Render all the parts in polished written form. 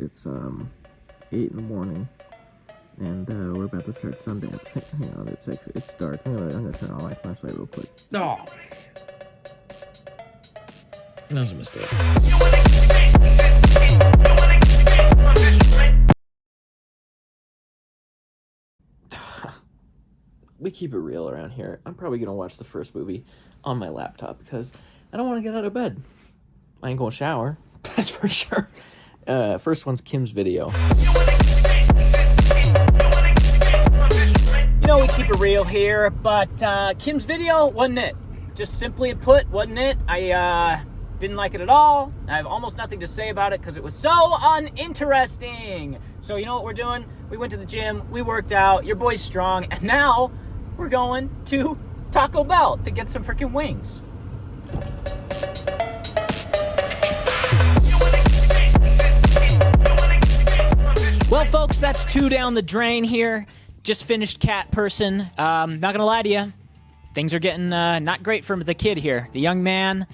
It's 8 in the morning, and we're about to start Sundance. Hang on, it's dark. I'm gonna turn on my flashlight real quick. Oh, that was a mistake. We keep it real around here. I'm probably gonna watch the first movie on my laptop because I don't want to get out of bed. I ain't gonna shower, that's for sure. First one's Kim's Video. You know, we keep it real here, but Kim's Video wasn't it. Just simply put, wasn't it. I didn't like it at all. I have almost nothing to say about it because it was so uninteresting. So you know what we're doing? We went to the gym, we worked out, your boy's strong, and now we're going to Taco Bell to get some freaking wings. Well, folks, that's 2 down the drain here. Just finished Cat Person. Not gonna lie to you, things are getting not great for the kid here. The young man,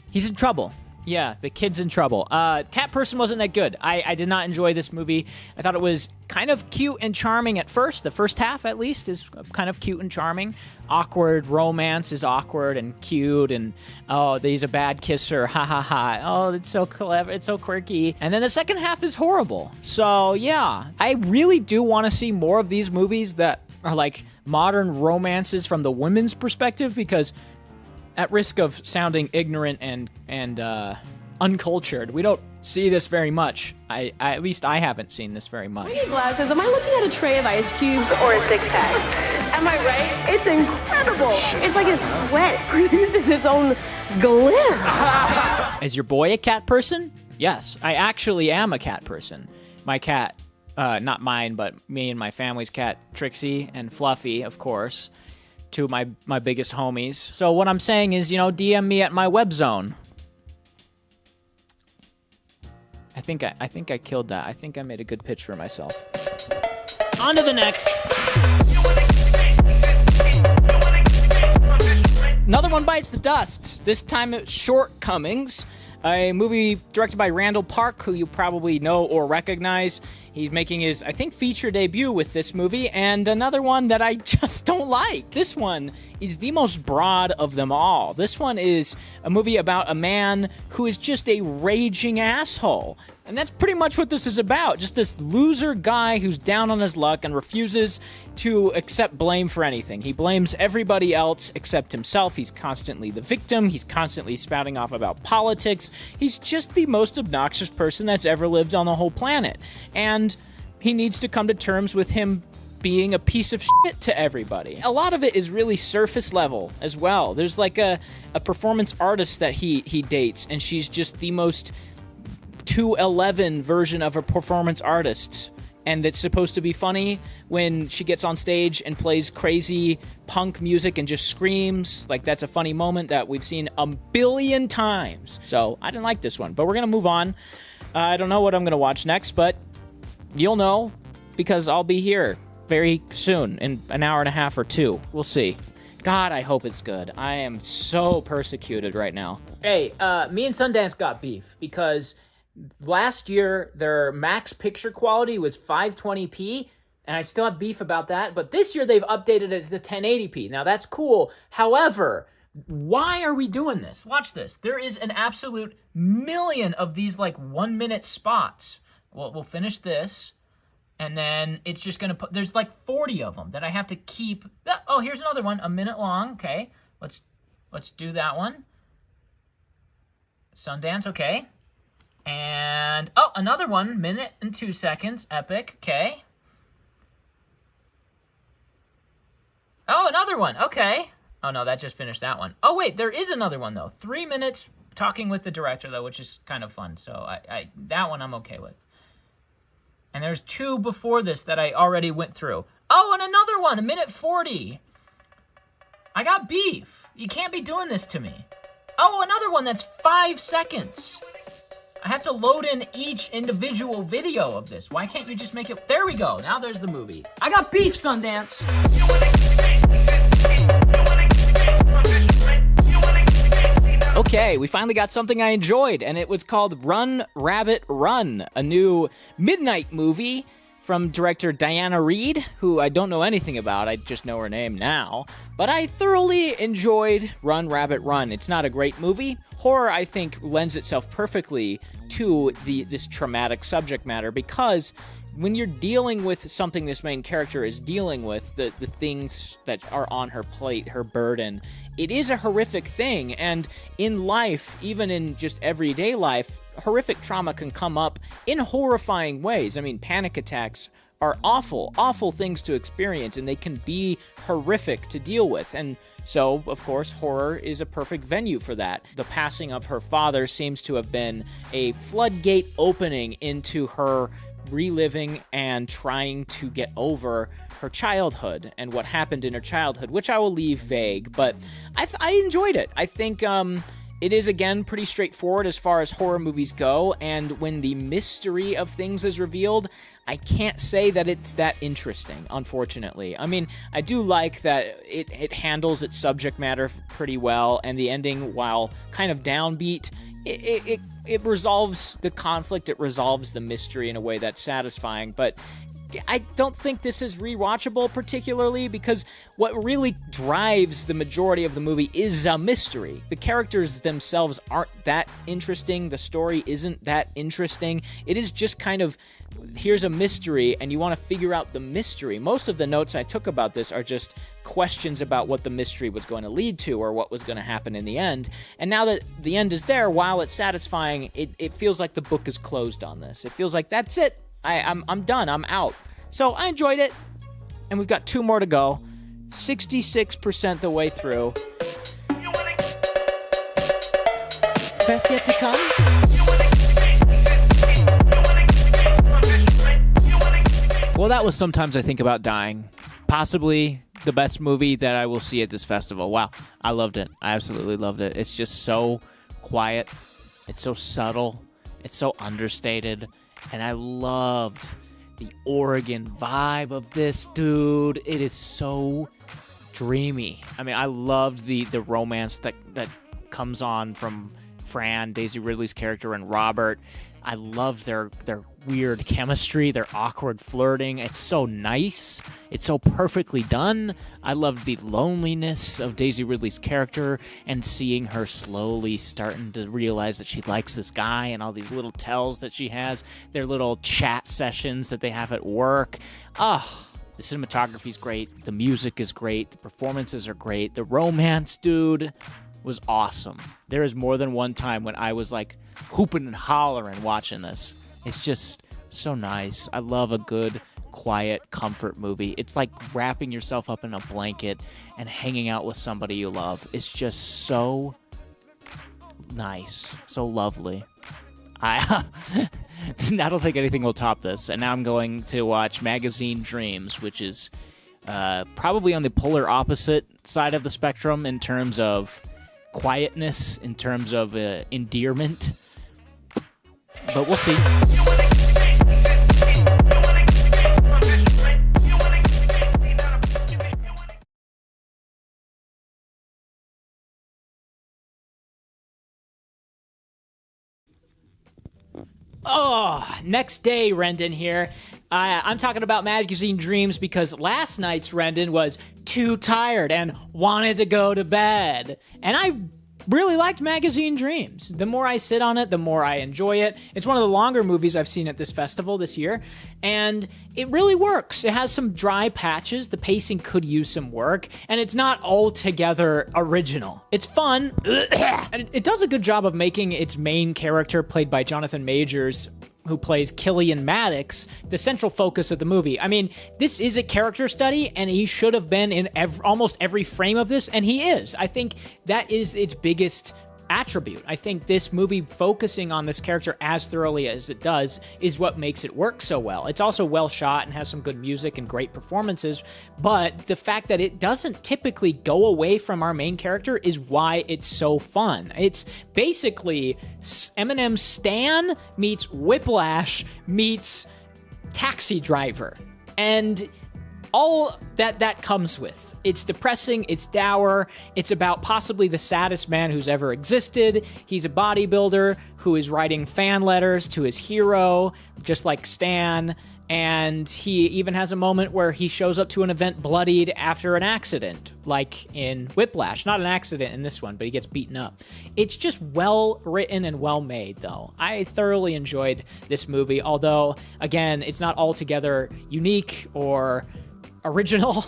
he's in trouble. Yeah, the kid's in trouble. Cat Person wasn't that good. I did not enjoy this movie. I thought it was kind of cute and charming at first. The first half, at least, is kind of cute and charming. Awkward romance is awkward and cute, and oh, he's a bad kisser. Ha ha ha. Oh, it's so clever. It's so quirky. And then the second half is horrible. So, yeah. I really do want to see more of these movies that are like modern romances from the women's perspective, because at risk of sounding ignorant and uncultured, we don't see this very much. At least I haven't seen this very much. Reading glasses, am I looking at a tray of ice cubes or a six-pack? Am I right? It's incredible. It's like his sweat produces its own glitter. Is your boy a cat person? Yes, I actually am a cat person. My cat, not mine, but me and my family's cat, Trixie and Fluffy, of course. Two of my biggest homies. So what I'm saying is, you know, DM me at my web zone. I think I killed that. I think I made a good pitch for myself. On to the next. Another one bites the dust. This time it's Shortcomings, a movie directed by Randall Park, who you probably know or recognize. He's making his, I think, feature debut with this movie, and another one that I just don't like. This one is the most broad of them all. This one is a movie about a man who is just a raging asshole. And that's pretty much what this is about. Just this loser guy who's down on his luck and refuses to accept blame for anything. He blames everybody else except himself. He's constantly the victim. He's constantly spouting off about politics. He's just the most obnoxious person that's ever lived on the whole planet. And he needs to come to terms with him being a piece of shit to everybody. A lot of it is really surface level as well. There's like a performance artist that he dates, and she's just the most 211 version of a performance artist, and it's supposed to be funny when she gets on stage and plays crazy punk music and just screams. Like, that's a funny moment that we've seen a billion times. So I didn't like this one, but we're gonna move on. I don't know what I'm gonna watch next, but you'll know because I'll be here very soon, in an hour and a half or 2. We'll see. God, I hope it's good. I am so persecuted right now. Hey, me and Sundance got beef because last year, their max picture quality was 520p, and I still have beef about that. But this year, they've updated it to 1080p. Now, that's cool. However, why are we doing this? Watch this. There is an absolute million of these, like, 1-minute spots. Well, we'll finish this, and then it's just going to put... There's, like, 40 of them that I have to keep... Oh, here's another one, 1 minute long. Okay, let's do that one. Sundance, okay. And, oh, another 1 minute and 2 seconds. Epic. Okay. Oh, another one. Okay. Oh, no, that just finished that one. Oh, wait, there is another one, though. 3 minutes talking with the director, though, which is kind of fun. So that one I'm okay with. And there's 2 before this that I already went through. Oh, and another one, 1 minute 40. I got beef. You can't be doing this to me. Oh, another one that's 5 seconds. I have to load in each individual video of this. Why can't you just make it... There we go. Now there's the movie. I got beef, Sundance. Okay, we finally got something I enjoyed, and it was called Run, Rabbit, Run, a new midnight movie from director Diana Reed, who I don't know anything about. I just know her name now. But I thoroughly enjoyed Run, Rabbit, Run. It's not a great movie. Horror, I think, lends itself perfectly to this traumatic subject matter, because when you're dealing with something this main character is dealing with, the things that are on her plate, her burden, it is a horrific thing. And in life, even in just everyday life, horrific trauma can come up in horrifying ways. I mean, panic attacks are awful, awful things to experience, and they can be horrific to deal with. And so, of course, horror is a perfect venue for that. The passing of her father seems to have been a floodgate opening into her reliving and trying to get over her childhood and what happened in her childhood, which I will leave vague, but I enjoyed it. I think it is, again, pretty straightforward as far as horror movies go, and when the mystery of things is revealed, I can't say that it's that interesting, unfortunately. I mean, I do like that it handles its subject matter pretty well, and the ending, while kind of downbeat, it resolves the conflict, it resolves the mystery in a way that's satisfying, but I don't think this is rewatchable particularly, because what really drives the majority of the movie is a mystery. The characters themselves aren't that interesting. The story isn't that interesting. It is just kind of, here's a mystery, and you want to figure out the mystery. Most of the notes I took about this are just questions about what the mystery was going to lead to or what was going to happen in the end. And now that the end is there, while it's satisfying, it feels like the book is closed on this. It feels like that's it. I'm done. I'm out. So I enjoyed it, and we've got 2 more to go. 66% the way through. Best yet to come. Well, that was Sometimes I Think About Dying. Possibly the best movie that I will see at this festival. Wow, I loved it. I absolutely loved it. It's just so quiet. It's so subtle. It's so understated. And I loved the Oregon vibe of this, dude. It is so dreamy. I mean, I loved the romance that comes on from Fran, Daisy Ridley's character, and Robert. I love their weird chemistry, their awkward flirting. It's so nice. It's so perfectly done. I love the loneliness of Daisy Ridley's character and seeing her slowly starting to realize that she likes this guy, and all these little tells that she has, their little chat sessions that they have at work. The cinematography's great. The music is great. The performances are great. The romance, dude, was awesome. There is more than one time when I was like hooping and hollering watching this. It's just so nice. I love a good, quiet comfort movie. It's like wrapping yourself up in a blanket and hanging out with somebody you love. It's just so nice, so lovely. I don't think anything will top this. And now I'm going to watch Magazine Dreams, which is probably on the polar opposite side of the spectrum in terms of quietness, in terms of endearment. But we'll see. Oh, next day, Rendan here. I'm talking about Magazine Dreams because last night's Rendan was too tired and wanted to go to bed. And I really liked Magazine Dreams. The more I sit on it, the more I enjoy it. It's one of the longer movies I've seen at this festival this year, and it really works. It has some dry patches. The pacing could use some work, and it's not altogether original. It's fun, and it does a good job of making its main character, played by Jonathan Majors, who plays Killian Maddox, the central focus of the movie. I mean, this is a character study, and he should have been in almost every frame of this, and he is. I think that is its biggest attribute. I think this movie focusing on this character as thoroughly as it does is what makes it work so well. It's also well shot and has some good music and great performances, but the fact that it doesn't typically go away from our main character is why it's so fun. It's basically Eminem Stan meets Whiplash meets Taxi Driver. And all that comes with. It's depressing, it's dour, it's about possibly the saddest man who's ever existed. He's a bodybuilder who is writing fan letters to his hero, just like Stan, and he even has a moment where he shows up to an event bloodied after an accident, like in Whiplash. Not an accident in this one, but he gets beaten up. It's just well written and well made, though. I thoroughly enjoyed this movie, although, again, it's not altogether unique or original,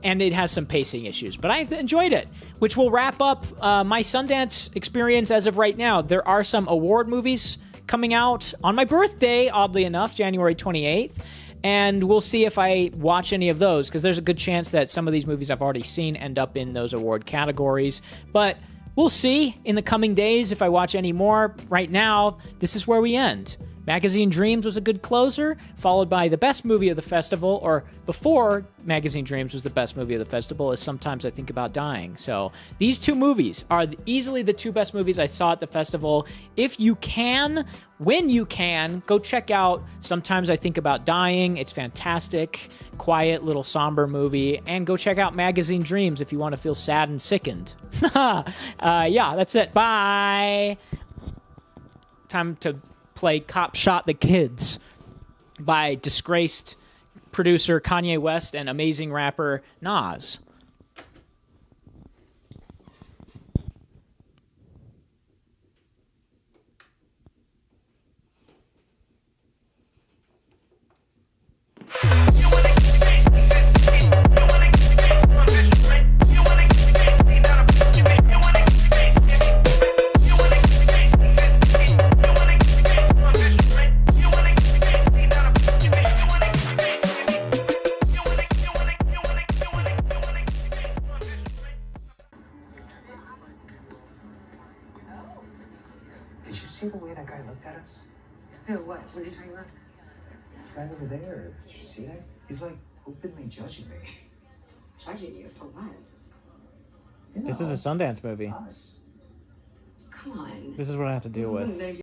and it has some pacing issues, but I enjoyed it, which will wrap up my Sundance experience as of right now. There are some award movies coming out on my birthday, oddly enough, January 28th, and we'll see if I watch any of those, because there's a good chance that some of these movies I've already seen end up in those award categories, but we'll see in the coming days if I watch any more. Right now, this is where we end. Magazine Dreams was a good closer, followed by the best movie of the festival, or before Magazine Dreams was the best movie of the festival, is Sometimes I Think About Dying. So these two movies are easily the two best movies I saw at the festival. If you can, when you can, go check out Sometimes I Think About Dying. It's fantastic, quiet, little somber movie. And go check out Magazine Dreams if you want to feel sad and sickened. Yeah, that's it. Bye. Time to play Cop Shot the Kids by disgraced producer Kanye West and amazing rapper Nas. Did you see the way that guy looked at us? Who? What? What are you talking about? The guy over there. Did you see that? He's like openly judging me. Judging you for what? This is a Sundance movie. Us. Come on. This is what I have to deal with.